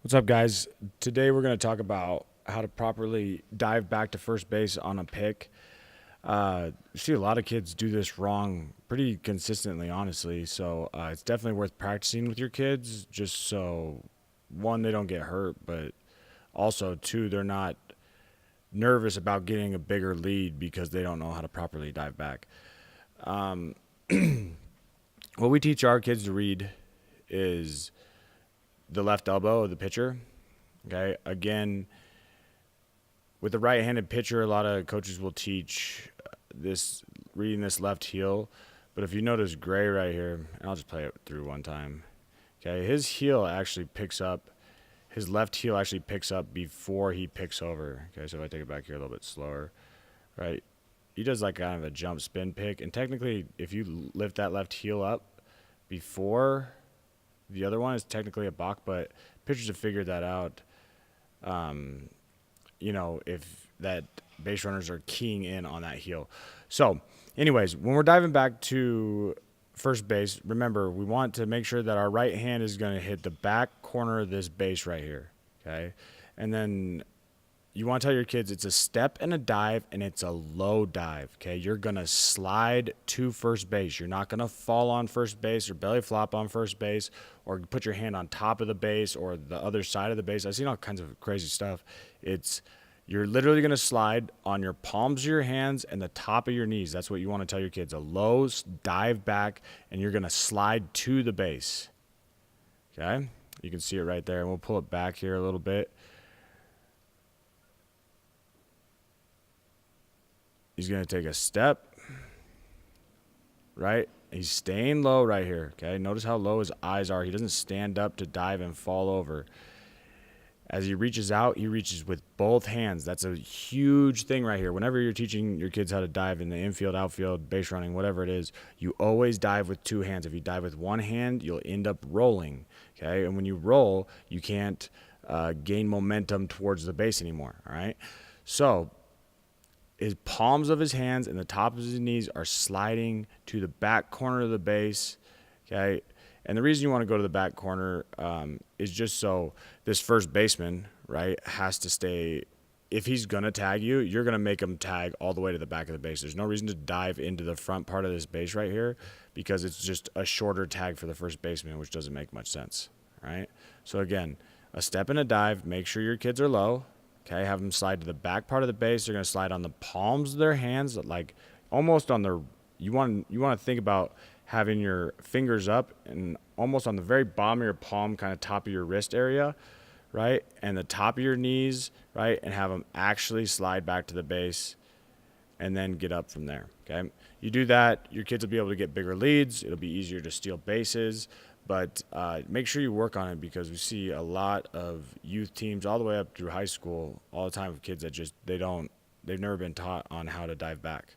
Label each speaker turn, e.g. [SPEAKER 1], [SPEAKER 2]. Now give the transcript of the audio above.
[SPEAKER 1] What's up, guys? Today we're going to talk about how to properly dive back to first base on a pick. You see a lot of kids do this wrong pretty consistently, honestly. So it's definitely worth practicing with your kids, just so one, they don't get hurt, but also two, they're not nervous about getting a bigger lead because they don't know how to properly dive back. What we teach our kids to read is the left elbow of the pitcher. Okay, again, with the right-handed pitcher, a lot of coaches will teach this reading this left heel. But if you notice Gray right here, and I'll just play it through one time. Okay, his heel actually picks up. His left heel actually picks up before he picks over. Okay, so if I take it back here a little bit slower, right? He does like kind of a jump spin pick, and technically, if you lift that left heel up before the other one, is technically a balk. But pitchers have figured that out. If that base runners are keying in on that heel. So, anyways, when we're diving back to first base, remember, we want to make sure that our right hand is going to hit the back corner of this base right here. Okay. And then you want to tell your kids it's a step and a dive, and it's a low dive. Okay. You're going to slide to first base. You're not going to fall on first base or belly flop on first base or put your hand on top of the base or the other side of the base. I've seen all kinds of crazy stuff. You're literally going to slide on your palms of your hands and the top of your knees. That's what you want to tell your kids. A low dive back, and you're going to slide to the base. Okay? You can see it right there. And we'll pull it back here a little bit. He's going to take a step, right? He's staying low right here. Okay? Notice how low his eyes are. He doesn't stand up to dive and fall over. As he reaches out, he reaches with both hands. That's a huge thing right here. Whenever you're teaching your kids how to dive in the infield, outfield, base running, whatever it is, you always dive with two hands. If you dive with one hand, you'll end up rolling. Okay, and when you roll, you can't gain momentum towards the base anymore. All right, so his palms of his hands and the top of his knees are sliding to the back corner of the base. Okay, and the reason you want to go to the back corner is just so this first baseman, right, has to stay. If he's going to tag you, you're going to make him tag all the way to the back of the base. There's no reason to dive into the front part of this base right here because it's just a shorter tag for the first baseman, which doesn't make much sense, right? So, again, a step and a dive. Make sure your kids are low. Okay, have them slide to the back part of the base. They're going to slide on the palms of their hands, like almost on their. You want to think about having your fingers up and almost on the very bottom of your palm, kind of top of your wrist area, right? And the top of your knees, right? And have them actually slide back to the base and then get up from there, okay? You do that, your kids will be able to get bigger leads. It'll be easier to steal bases, but make sure you work on it because we see a lot of youth teams all the way up through high school all the time with kids that they've never been taught on how to dive back.